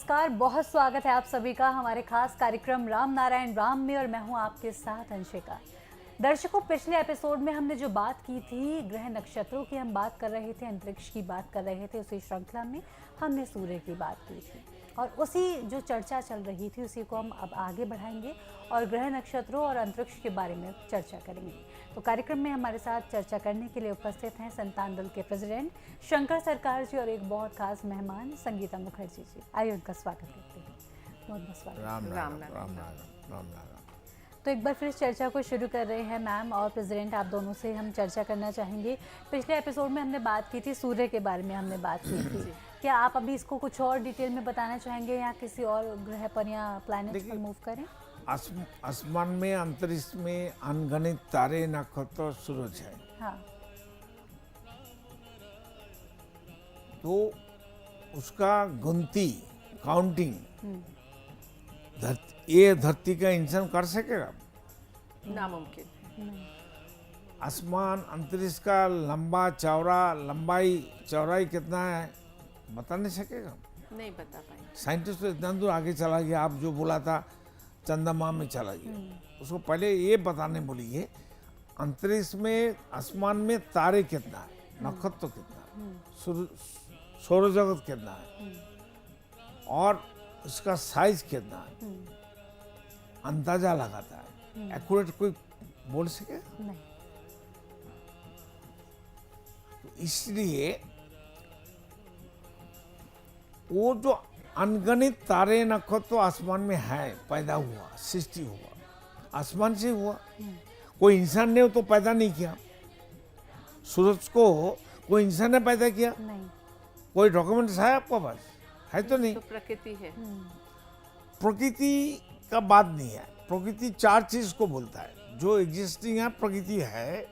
नमस्कार, बहुत स्वागत है आप सभी का हमारे खास कार्यक्रम राम नारायण राम में और मैं हूं आपके साथ अंशिका। दर्शकों, पिछले एपिसोड में हमने जो बात की थी ग्रह नक्षत्रों की हम बात कर रहे थे, अंतरिक्ष की बात कर रहे थे। उसी श्रृंखला में हमने सूर्य की बात की थी और उसी जो चर्चा चल रही थी उसी को हम अब आगे बढ़ाएंगे और ग्रह नक्षत्रों और अंतरिक्ष के बारे में चर्चा करेंगे। तो कार्यक्रम में हमारे साथ चर्चा करने के लिए उपस्थित हैं संतान दल के प्रेसिडेंट शंकर सरकार जी और एक बहुत खास मेहमान संगीता मुखर्जी जी। आइए उनका स्वागत करते हैं। बहुत बहुत स्वागत। राम। तो एक बार फिर चर्चा को शुरू कर रहे हैं मैम और प्रेसिडेंट, आप दोनों से हम चर्चा करना चाहेंगे। पिछले एपिसोड में हमने बात की थी सूर्य के बारे में, हमने बात की थी। क्या आप अभी इसको कुछ और डिटेल में बताना चाहेंगे या किसी और ग्रह पर या प्लैनेट पर मूव करें? आसमान में, अंतरिक्ष में अनगिनत तारे, नक्षत्र, सूरज है। हाँ। तो उसका गिनती, काउंटिंग ये धरती का इंसान कर सकेगा? नामुमकिन। आसमान अंतरिक्ष का लंबा चौड़ा, लंबाई चौड़ाई कितना है बता नहीं सकेगा। नहीं बता पाएंगे। साइंटिस्ट तो इतना दूर आगे चला गया, आप जो बोला था चंद्रमा में चला गया। उसको पहले ये बताने बोलिए अंतरिक्ष में, आसमान में तारे कितना है, नक्षत्र कितना है, सौर जगत कितना है और उसका साइज कितना है, अंदाजा लगाता है। एक्यूरेट कोई बोल सके नहीं। तो इसलिए वो जो अनगिनत तारे, नक्षत्र आसमान में है, पैदा हुआ, सृष्टि हुआ, आसमान से हुआ। कोई इंसान ने तो पैदा नहीं किया। सूरज को कोई इंसान ने पैदा किया? नहीं। कोई डॉक्यूमेंट्स है आपके पास? है तो नहीं। तो प्रकृति है। प्रकृति का बात नहीं है। प्रकृति चार चीज को बोलता है जो एग्जिस्टिंग है। प्रकृति है,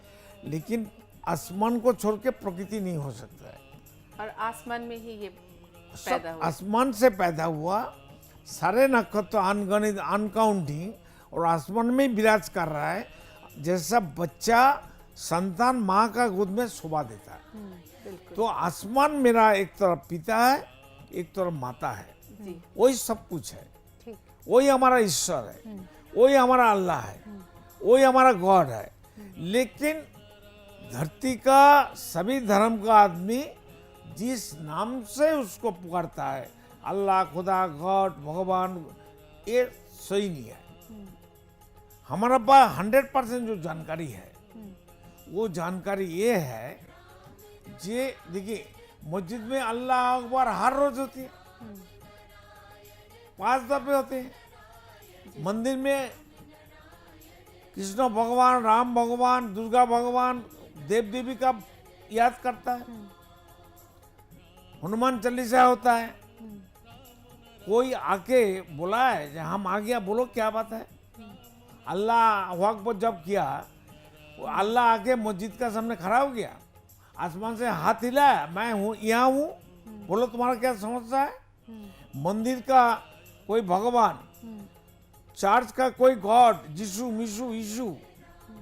लेकिन आसमान को छोड़ के प्रकृति नहीं हो सकता है। और आसमान में ही ये सब पैदा हुआ। आसमान से पैदा हुआ। सारे नक्षत्र अनगिनत, अनकाउंटिंग, और आसमान में विराज कर रहा है। जैसा बच्चा संतान माँ का गोद में शोभा देता है। बिल्कुल। तो आसमान मेरा एक तरफ पिता है, एक तरफ माता है। जी। वही सब कुछ है। ठीक। वही हमारा ईश्वर है, वही हमारा अल्लाह है, वही हमारा गॉड है। लेकिन धरती का सभी धर्म का आदमी जिस नाम से उसको पुकारता है, अल्लाह, खुदा, गॉड, भगवान, ये सही नहीं है। हमारा पास 100% जो जानकारी है वो जानकारी ये है, जे देखिए मस्जिद में अल्लाह अकबर हर रोज होती है, 5 दफे होते हैं। मंदिर में कृष्ण भगवान, राम भगवान, दुर्गा भगवान, देव देवी का याद करता है। हनुमान चालीसा होता है। कोई आके बोला है, हम आ गया, बोलो क्या बात है। अल्लाह अकबर जब किया, अल्लाह आके मस्जिद का सामने खड़ा हो गया, आसमान से हाथ हिलाया, मैं हूँ, यहाँ हूँ, बोलो तुम्हारा क्या समस्या है। मंदिर का कोई भगवान, चर्च का कोई गॉड, जिसु मिशु ईशु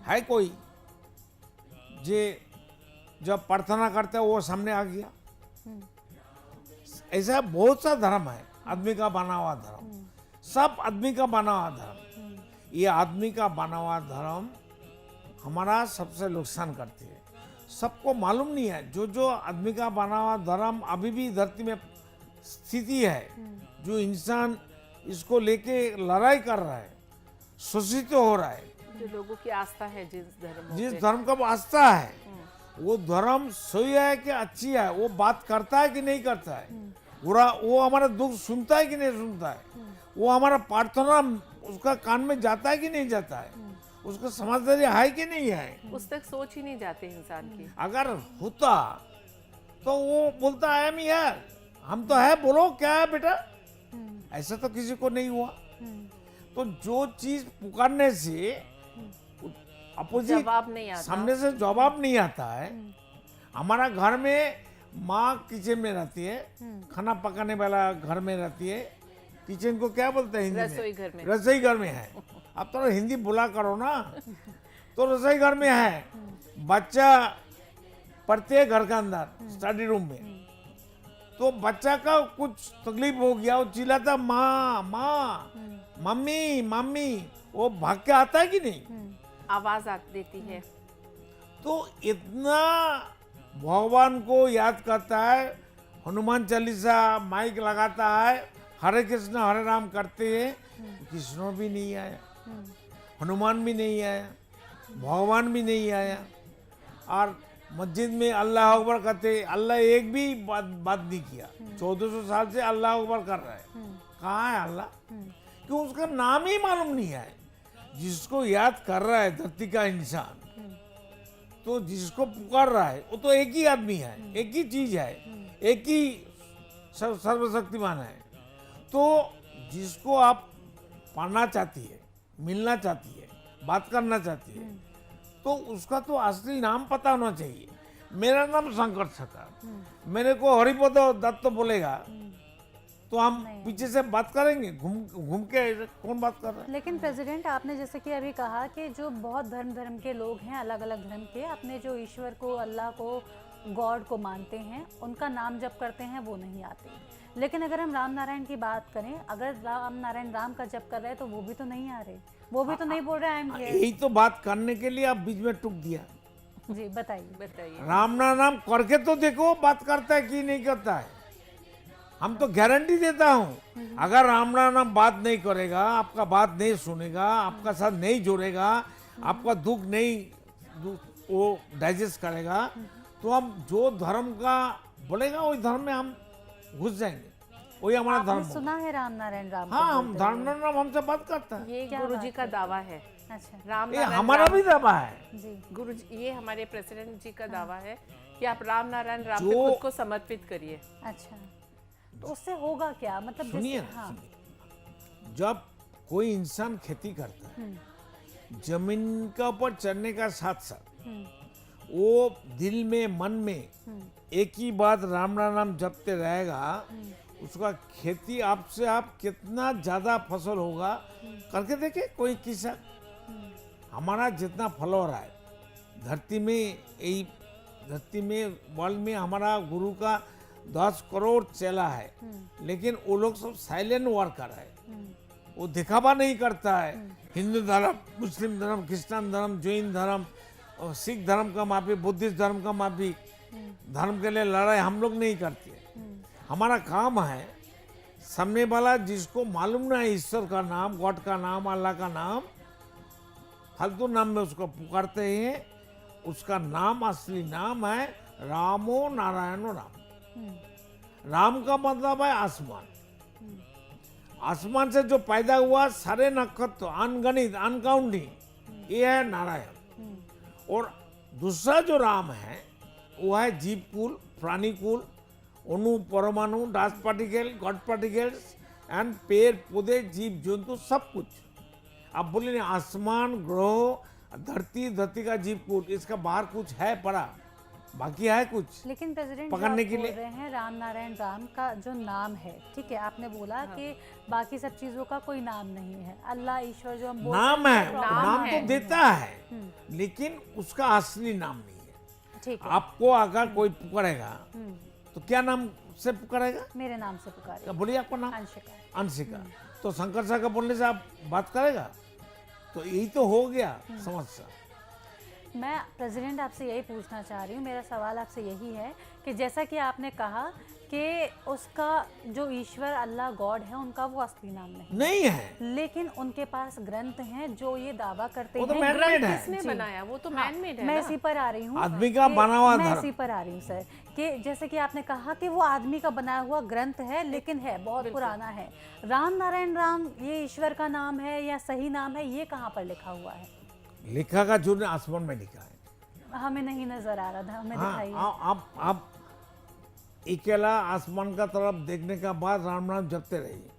है कोई, जे जब प्रार्थना करते हैं वो सामने आ गया। ऐसा बहुत सा धर्म है, आदमी का बना हुआ धर्म, सब आदमी का बना हुआ धर्म। ये आदमी का बना हुआ धर्म हमारा सबसे नुकसान करती है। सबको मालूम नहीं है जो जो आदमी का बना हुआ धर्म अभी भी धरती में स्थिति है, जो इंसान इसको लेके लड़ाई कर रहा है, शोषित हो रहा है। जो लोगों की आस्था है जिस धर्म का आस्था है, वो धर्म सही है कि अच्छी है, वो बात करता है कि नहीं करता है, वो हमारा दुख सुनता है कि नहीं सुनता है, वो हमारा प्रार्थना उसका कान में जाता है कि नहीं जाता है, उसको समझदारी है कि नहीं है। उस तक सोच ही नहीं जाते इंसान की। अगर होता तो वो बोलता है, हम यार हम तो है, बोलो क्या है बेटा। ऐसा तो किसी को नहीं हुआ। तो जो चीज पुकारने से अपोजिट जवाब नहीं आता, सामने से जवाब नहीं आता है। हमारा घर में माँ किचन में रहती है, खाना पकाने वाला घर में रहती है। किचन को क्या बोलते हैं हिंदी में? रसोई घर में। रसोई घर में है। अब तो हिंदी बोला करो ना। तो रसोई घर में है, बच्चा पढ़ते हैं घर के अंदर स्टडी रूम में, तो बच्चा का कुछ तकलीफ हो गया, वो चिल्लाता माँ माँ, मम्मी मम्मी, वो भाग के आता है कि नहीं? आवाज देती है। तो इतना भगवान को याद करता है, हनुमान चालीसा माइक लगाता है, हरे कृष्ण हरे राम करते हैं, कृष्ण भी नहीं आया, हनुमान भी नहीं आया, भगवान भी नहीं आया, और मस्जिद में अल्लाह अकबर कहते, अल्लाह एक भी बात नहीं किया। 1400 साल से अल्लाह अकबर कर रहा है, कहाँ है अल्लाह? क्यों? उसका नाम ही मालूम नहीं है। जिसको याद कर रहा है धरती का इंसान, तो जिसको पुकार रहा है वो तो एक ही आदमी है, एक ही चीज है, एक ही सर्वशक्तिमान है। तो जिसको आप पाना चाहती है, मिलना चाहती है, बात करना चाहती है, तो उसका तो असली नाम पता होना चाहिए। मेरा नाम शंकर सरकार, मेरे को हरिपद दत्त बोलेगा तो हम पीछे से बात करेंगे, घूम के कौन बात कर रहा है? लेकिन प्रेसिडेंट, आपने जैसे कि अभी कहा कि जो बहुत धर्म के लोग हैं, अलग अलग धर्म के, अपने जो ईश्वर को, अल्लाह को, गॉड को मानते हैं, उनका नाम जप करते हैं, वो नहीं आते। लेकिन अगर हम राम नारायण की बात करें, अगर राम नारायण राम का जप कर रहे हैं तो वो भी तो नहीं आ रहे, वो भी तो नहीं बोल रहे आई एम हियर। यही तो बात करने के लिए आप बीच में टूक दिया। जी बताइए। बताइए। राम नाम करके तो देखो बात करता है कि नहीं करता है। हम तो गारंटी देता हूँ, अगर राम नाम बात नहीं करेगा, आपका बात नहीं सुनेगा, आपका साथ नहीं जोड़ेगा, आपका दुख नहीं वो डाइजेस्ट करेगा, तो हम जो धर्म का बोलेगा वही धर्म में हम घुस जाएंगे, वही हमारा धर्म आपने सुना है राम नारायण राम को हाँ, हम बोलते हुए? धर्म नाम हमसे बात करता है। ये क्या गुरुजी बात का है? दावा है। अच्छा। राम ये नारायण हमारा राम- भी दावा है। जी। गुरुजी, ये हमारे प्रेसिडेंट जी का दावा है कि आप राम नारायण राम पे जो- खुद को समर्पित करिए। अच्छा, तो उससे होगा क्या? मतलब सुनिए जैसे- ना, हाँ। सुनिए। जब कोई इंसान खेती करता है, जमीन का ऊपर चढ़ने का साथ साथ वो दिल में, मन में एक ही बात राम नाम जपते रहेगा, उसका खेती आपसे आप कितना ज्यादा फसल होगा करके देखे कोई किसान। हमारा जितना फल हो रहा है धरती में, यही धरती में, वर्ल्ड में हमारा गुरु का 10 करोड़ चेला है, लेकिन वो लोग सब साइलेंट वर्कर है, वो दिखावा नहीं करता है। हिंदू धर्म, मुस्लिम धर्म, क्रिश्चियन धर्म, जैन धर्म, और सिख धर्म का माफी, बुद्धिस्ट धर्म का माफी, धर्म के लिए लड़ाई हम लोग नहीं करते। हमारा काम है सामने वाला जिसको मालूम ना है ईश्वर का नाम, गॉड का नाम, अल्लाह का नाम, फालतू नाम में उसको पुकारते हैं, उसका नाम असली नाम है रामो नारायणो राम। राम का मतलब है आसमान, आसमान से जो पैदा हुआ सारे नक्षत्र, अनगणित, अनकाउंटिंग, ये है नारायण। और दूसरा जो राम है वो है जीव कुल, प्राणी कुल, अणु, परमाणु, dust particle, God particles and पेड़ पौधे, जीव जंतु, सब कुछ। आप बोले ना आसमान, ग्रह, धरती, धरती का जीव कुल, इसका बाहर कुछ है पड़ा, बाकी है कुछ लेकिन प्रेसिडेंट पकड़ने के बोल लिए? रहे हैं राम नारायण राम का जो नाम है, ठीक है, आपने बोला कि बाकी सब चीजों का कोई नाम नहीं है, अल्लाह ईश्वर जो हम बोलते नाम हैं, है, वो नाम नाम है। तो देता है, लेकिन उसका असली नाम नहीं है। ठीक है। आपको अगर कोई पुकारेगा तो क्या नाम से पुकारेगा? मेरे नाम से पुकारे, क्या बोलिए आपका नाम? अंशिका। अंशिका। तो शंकर साहब का बोलने से आप बात करेगा? तो यही तो हो गया समस्या। मैं प्रेसिडेंट आपसे यही पूछना चाह रही हूँ, मेरा सवाल आपसे यही है कि जैसा कि आपने कहा कि उसका जो ईश्वर, अल्लाह, गॉड है, उनका वो असली नाम नहीं है, लेकिन उनके पास ग्रंथ हैं जो ये दावा करते वो तो हैं। man-made है। किसने जी। बनाया? वो तो हाँ, मैन मेड है मैं ना। इसी पर आ रही हूँ, आदमी का कि- बना हुआ मैं धर्म। इसी पर आ रही हूँ सर, कि जैसे कि आपने कहा कि वो आदमी का बनाया हुआ ग्रंथ है, लेकिन है बहुत पुराना है। राम नारायण राम ये ईश्वर का नाम है या सही नाम है, ये कहाँ पर लिखा हुआ है? लिखा का जो आसमान में लिखा है। हमें नहीं नजर आ रहा था, हमें हाँ, दिखाइए। आप अकेला आसमान का तरफ देखने का बाद राम नाम जपते रहिए।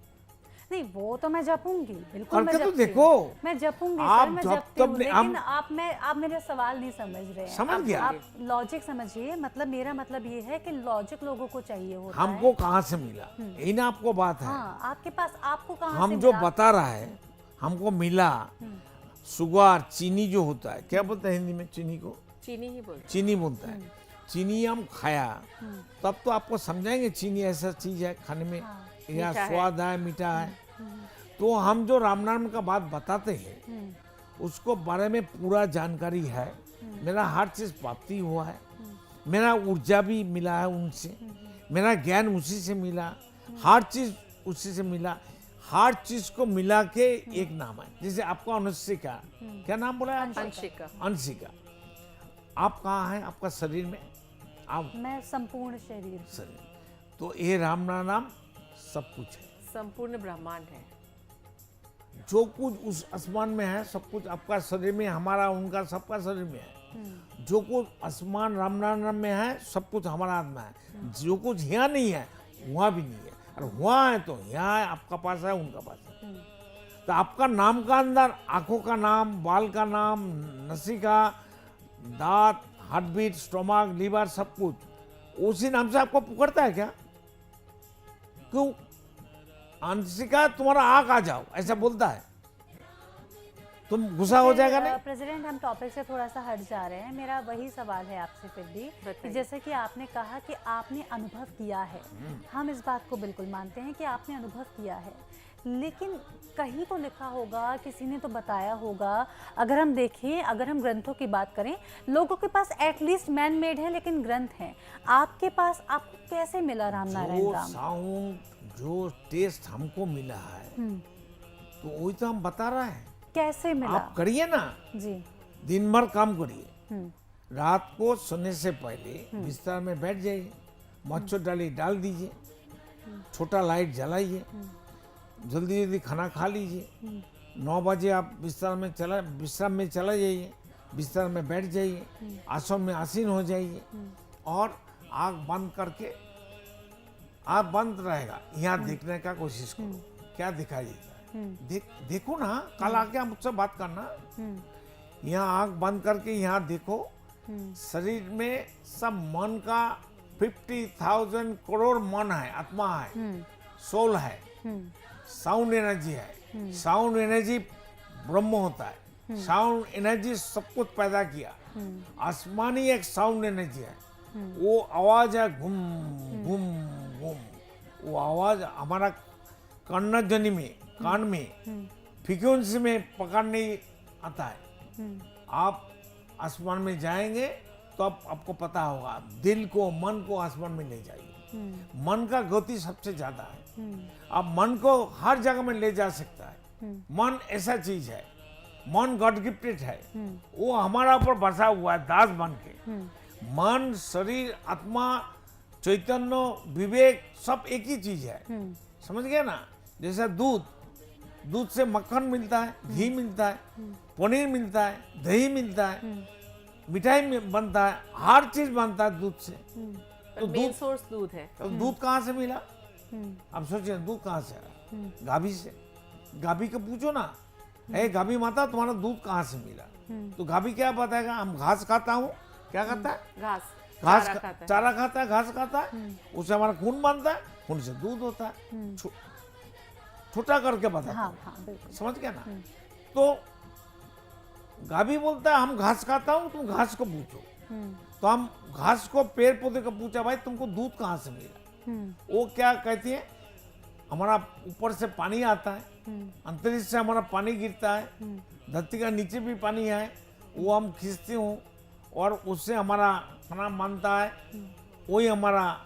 नहीं, वो तो मैं जपूंगी, बिल्कुल मैं करके तो जपती हूँ। देखो। मैं जपूंगी आप सर, मैं जब जपती हूँ, तक लेकिन हम- आप मेरे सवाल नहीं समझ रहे हैं। समझ गया। आप लॉजिक समझिए, मतलब मेरा मतलब ये है कि लॉजिक लोगों को चाहिए होता हमको है। कहाँ से मिला, यही ना आपको बात है। हाँ, आपके पास, आपको कहाँ से हम जो मिला? बता रहा है हमको मिला, शुगर, चीनी जो होता है, क्या बोलते हैं हिंदी में चीनी को? चीनी ही बोलते चीनी बोलता है। चीनी हम खाया तब तो आपको समझाएंगे चीनी ऐसा चीज है खाने में, या मीठा है। स्वाद है, मीठा है। तो हम जो राम नाम का बात बताते हैं उसको बारे में पूरा जानकारी है। मेरा हर चीज प्राप्ति हुआ है, मेरा ऊर्जा भी मिला है उनसे, मेरा ज्ञान उसी से मिला, हर चीज उसी से मिला। हर चीज को मिला के एक नाम है। जैसे आपका अनुष्का, क्या नाम बोला है आपका? अंशिका। अंशिका। आप कहाँ हैं आपका शरीर में? आप मैं संपूर्ण शरीर। शरीर। तो ये राम नाम सब कुछ है। संपूर्ण ब्रह्मांड है। जो कुछ उस आसमान में है सब कुछ आपका शरीर में, हमारा उनका सबका शरीर में है। जो कुछ आसमान राम नाम में है सब कुछ हमारा आत्मा है। जो कुछ यहाँ नहीं है वहाँ भी नहीं है, और वहाँ है तो यहाँ है, आपका पास है उनका पास है। तो आपका नाम का अंदर आंखों का नाम, बाल का नाम, नसिका, दांत, हार्ट बीट, स्टोमक, लीवर, सब कुछ उसी नाम से आपको पुकारता है क्या? क्यों? अंशिका तुम्हारा आंख आ जाओ ऐसा बोलता है, तुम गुस्सा हो जाएगा नहीं? प्रेसिडेंट, हम टॉपिक से थोड़ा सा हट जा रहे हैं। मेरा वही सवाल है आपसे फिर भी कि बताइए। जैसे कि आपने कहा कि आपने अनुभव किया है, हम इस बात को बिल्कुल मानते हैं कि आपने अनुभव किया है, लेकिन कहीं तो लिखा होगा, किसी ने तो बताया होगा। अगर हम देखें, अगर हम ग्रंथों की बात करें, लोगों के पास एटलीस्ट मैन मेड है लेकिन ग्रंथ हैं। आपके पास आपको कैसे मिला राम नारायण जो राम? साउंड, जो टेस्ट हमको मिला है तो वही तो हम बता रहे हैं। कैसे मिला? आप करिए ना, जी। दिन भर काम करिए, रात को सोने से पहले बिस्तर में बैठ जाइए, मच्छरदानी डाल दीजिए, छोटा लाइट जलाइए, जल्दी जल्दी खाना खा लीजिए, 9 बजे आप विश्राम में चला जाइए, बिस्तर में बैठ जाइए, आसन में आसीन हो जाइए और आँख बंद करके, आँख बंद रहेगा, यहाँ देखने का कोशिश करो क्या दिखाई देता है। देखो ना, कल आके आप मुझसे बात करना। यहाँ आँख बंद करके यहाँ देखो, शरीर में सब मन का 50,000 करोड़ मन है, आत्मा है, सोल है, साउंड एनर्जी है। साउंड एनर्जी ब्रह्म होता है। साउंड एनर्जी सब कुछ पैदा किया। आसमानी एक साउंड एनर्जी है, वो आवाज है घूम घूम घूम। वो आवाज हमारा कर्णध्वनि में, कान में, फ्रीक्वेंसी में पकड़ने आता है। आप आसमान में जाएंगे तो आपको पता होगा, दिल को, मन को आसमान में ले जाइए। मन का गति सबसे ज्यादा है। आप मन को हर जगह में ले जा सकता है। मन ऐसा चीज है, मन गॉड गिफ्टेड है, वो हमारा ऊपर बसा हुआ है दास बन के। मन, शरीर, आत्मा, चैतन्य, विवेक सब एक ही चीज है। समझ गए ना? जैसा दूध से मक्खन मिलता है, घी मिलता है, पनीर मिलता है, दही मिलता है, मिठाई बनता है, हर चीज बनता है दूध से। तो मेन सोर्स दूध है। तो दूध कहाँ से मिला? अब सोचिए दूध कहाँ से आया? गाभी से। गाभी को पूछो ना, ए गाभी माता तुम्हारा दूध कहाँ से मिला? तो गाभी क्या बताएगा? हम घास खाता हूँ। क्या खाता है? घास, घास चारा खाता है। चारा खाता है, घास खाता है, उससे हमारा खून बनता है, खून से दूध होता है। छोटा करके बताता हाँ हूँ। हाँ बिल्कुल। समझ गया ना? तो गाभी बोलता है हम घास खाता हूँ, तुम घास को पूछो। तो हम घास को, पेड़ पौधे को पूछा, भाई तुमको दूध कहाँ से मिला? वो क्या कहती है? हमारा ऊपर से पानी आता है, अंतरिक्ष से हमारा पानी गिरता है, धरती का नीचे भी पानी है, वो हम खींचते हूँ और उससे हमारा खाना बनता है, वही हमारा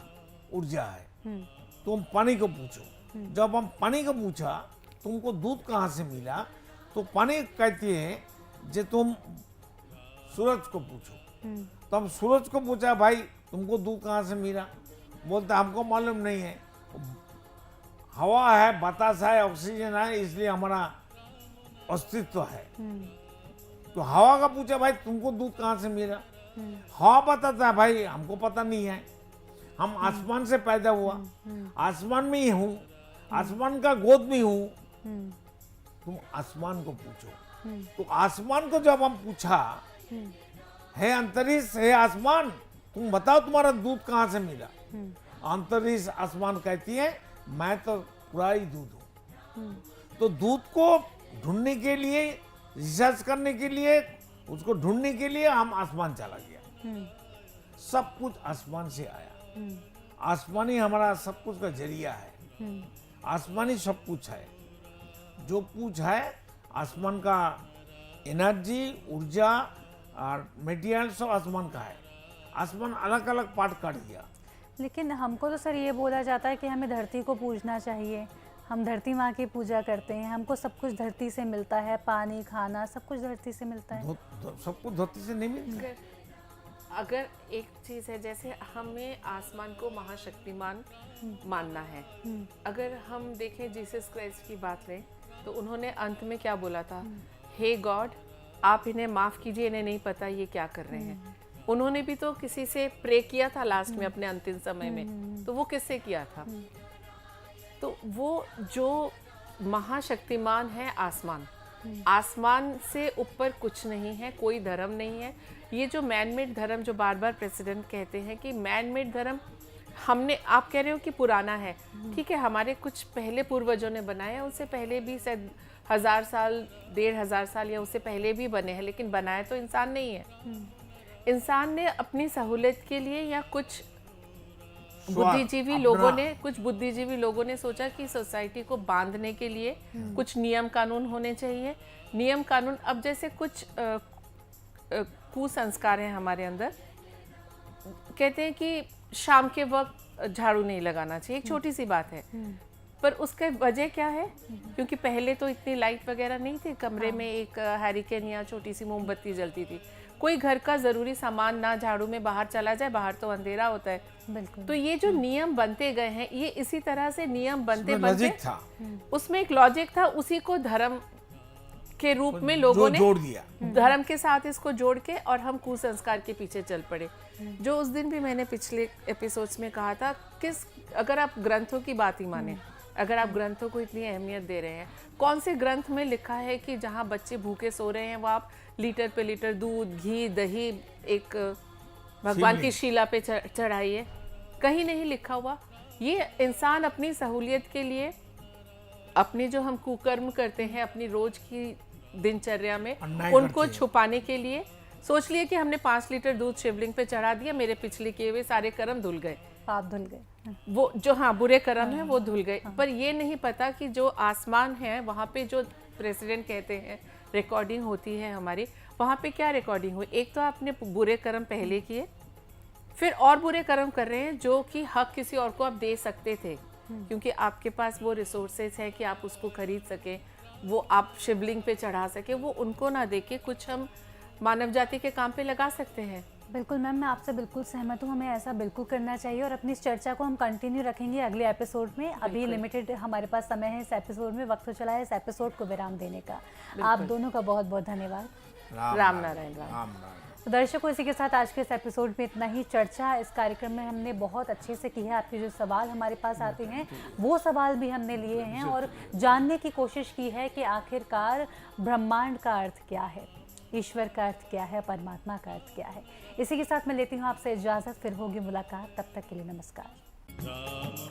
ऊर्जा है। तुम पानी को पूछो। जब हम पानी को पूछा तुमको दूध कहाँ से मिला, तो पानी कहती है जे तुम सूरज को पूछो। तो हम सूरज को पूछा, भाई तुमको दूध कहाँ से मिला? बोलता हमको मालूम नहीं है, हवा है, बतास है, ऑक्सीजन है, इसलिए हमारा अस्तित्व है। तो हवा का पूछा, भाई तुमको दूध कहाँ से मिला? हवा बताता है भाई हमको पता नहीं है, हम आसमान से पैदा हुआ, आसमान में ही हूँ, आसमान का गोद में हूँ। तुम आसमान को पूछो। तो आसमान को जब हम पूछा, है अंतरिक्ष, है आसमान, तुम बताओ तुम्हारा दूध कहाँ से मिला? अंतरिक्ष, आसमान कहती है मैं तो पूरा ही दूध हूँ। तो दूध को ढूंढने के लिए, रिसर्च करने के लिए, उसको ढूंढने के लिए हम आसमान चला गया। सब कुछ आसमान से आया। आसमान ही हमारा सब कुछ का जरिया है। आसमान ही सब कुछ है। जो कुछ है आसमान का, एनर्जी, ऊर्जा और मटेरियल सब आसमान का है। आसमान अलग अलग पार्ट काट दिया। लेकिन हमको तो सर ये बोला जाता है कि हमें धरती को पूजना चाहिए, हम धरती माँ की पूजा करते हैं, हमको सब कुछ धरती से मिलता है, पानी, खाना सब कुछ धरती से मिलता है। सब कुछ धरती से नहीं मिलता। अगर एक चीज है, जैसे हमें आसमान को महाशक्तिमान मानना है। अगर हम देखें जीसस क्राइस्ट की बात लें तो उन्होंने अंत में क्या बोला था? हे गॉड, आप इन्हें माफ कीजिए, इन्हें नहीं पता ये क्या कर रहे हैं। उन्होंने भी तो किसी से प्रे किया था लास्ट में अपने अंतिम समय में, तो वो किससे किया था? तो वो जो महाशक्तिमान है आसमान, आसमान से ऊपर कुछ नहीं है, कोई धर्म नहीं है। ये जो मैन मेड धर्म जो बार बार प्रेसिडेंट कहते हैं कि मैन मेड धर्म हमने, आप कह रहे हो कि पुराना है, ठीक है, हमारे कुछ पहले पूर्वजों ने बनाया, उससे पहले भी शायद 1000 साल, 1500 साल या उससे पहले भी बने हैं, लेकिन बनाया तो इंसान नहीं है। इंसान ने अपनी सहूलियत के लिए या कुछ बुद्धिजीवी लोगों ने सोचा कि सोसाइटी को बांधने के लिए कुछ नियम कानून होने चाहिए। नियम कानून, अब जैसे कुछ कुसंस्कार हैं हमारे अंदर, कहते हैं कि शाम के वक्त झाड़ू नहीं लगाना चाहिए, एक छोटी सी बात है, पर उसका वजह क्या है? क्योंकि पहले तो इतनी लाइट वगैरह नहीं थी, कमरे में एक हैरिकेन या छोटी सी मोमबत्ती जलती थी। कोई घर का जरूरी सामान ना झाड़ू में बाहर चला जाए, बाहर तो अंधेरा होता है। बिल्कुल। तो ये जो नियम बनते गए हैं, ये इसी तरह से नियम बनते लॉजिक था, उसमें एक लॉजिक था, उसी को धर्म के रूप में लोगों ने जोड़ दिया, धर्म के साथ इसको जोड़ के, और हम कुसंस्कार के पीछे चल पड़े। जो उस दिन भी मैंने पिछले एपिसोड्स में कहा था, अगर आप ग्रंथों की बात ही माने, अगर आप ग्रंथों को इतनी अहमियत दे रहे हैं, कौन से ग्रंथ में लिखा है कि जहाँ बच्चे भूखे सो रहे हैं वो आप लीटर पे लीटर दूध, घी, दही एक भगवान की शिला पे चढ़ाइए? कहीं नहीं लिखा हुआ। ये इंसान अपनी सहूलियत के लिए, अपने जो हम कुकर्म करते हैं अपनी रोज की दिनचर्या में, उनको छुपाने के लिए सोच लिए कि हमने 5 लीटर दूध शिवलिंग पे चढ़ा दिया, मेरे पिछले किए हुए सारे कर्म धुल गए, पाप धुल गए, वो जो बुरे कर्म है वो धुल गए। पर ये नहीं पता कि जो आसमान है वहाँ पे जो प्रेसिडेंट कहते हैं रिकॉर्डिंग होती है हमारी, वहाँ पे क्या रिकॉर्डिंग हुई? एक तो आपने बुरे कर्म पहले किए, फिर और बुरे कर्म कर रहे हैं जो कि हक किसी और को आप दे सकते थे, क्योंकि आपके पास वो रिसोर्सेज है कि आप उसको खरीद सके, वो आप शिवलिंग पे चढ़ा सके, वो उनको ना दे के कुछ हम मानव जाति के काम पे लगा सकते हैं। बिल्कुल मैम, मैं आपसे बिल्कुल सहमत हूँ, हमें ऐसा बिल्कुल करना चाहिए और अपनी इस चर्चा को हम कंटिन्यू रखेंगे अगले एपिसोड में। अभी लिमिटेड हमारे पास समय है इस एपिसोड में, वक्त हो चला है इस एपिसोड को विराम देने का। आप दोनों का बहुत बहुत धन्यवाद। राम नारायण। तो दर्शकों, इसी के साथ आज के इस एपिसोड में इतना ही। चर्चा इस कार्यक्रम में हमने बहुत अच्छे से की है। आपके जो सवाल हमारे पास आते हैं वो सवाल भी हमने लिए हैं और जानने की कोशिश की है कि आखिरकार ब्रह्मांड का अर्थ क्या है, ईश्वर का अर्थ क्या है, परमात्मा का अर्थ क्या है। इसी के साथ मैं लेती हूँ आपसे इजाज़त, फिर होगी मुलाकात, तब तक के लिए नमस्कार।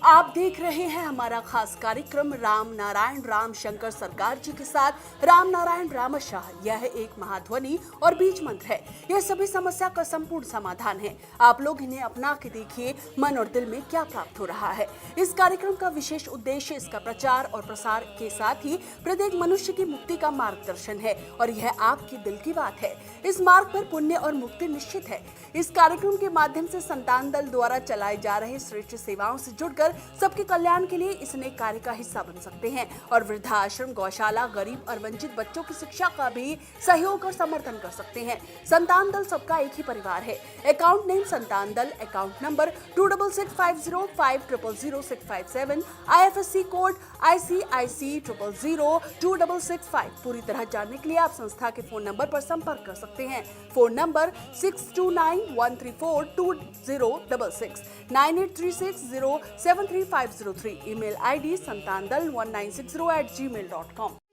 आप देख रहे हैं हमारा खास कार्यक्रम राम नारायण राम शंकर सरकार जी के साथ राम नारायण रामशाह। यह एक महाध्वनि और बीज मंत्र है। यह सभी समस्या का संपूर्ण समाधान है। आप लोग इन्हें अपना के देखिए, मन और दिल में क्या प्राप्त हो रहा है। इस कार्यक्रम का विशेष उद्देश्य इसका प्रचार और प्रसार के साथ ही प्रत्येक मनुष्य की मुक्ति का मार्गदर्शन है और यह आपकी दिल की बात है। इस मार्ग पर पुण्य और मुक्ति निश्चित है। इस कार्यक्रम के माध्यम से संतान दल द्वारा चलाए जा रहे श्रेष्ठ सेवाओं से जुड़कर सबके कल्याण के लिए इस नेक कार्य का हिस्सा बन सकते हैं और वृद्धाश्रम, गौशाला, गरीब और वंचित बच्चों की शिक्षा का भी सहयोग और समर्थन कर सकते हैं। संतान दल सबका एक ही परिवार है। अकाउंट नेम संतान दल, account number 266505000657, IFSC code ICIC 000265। पूरी तरह जानने के लिए आप संस्था के फोन नंबर पर संपर्क कर सकते हैं। Phone number 6291342066, 9836073503। Email ID santandal1960@gmail.com।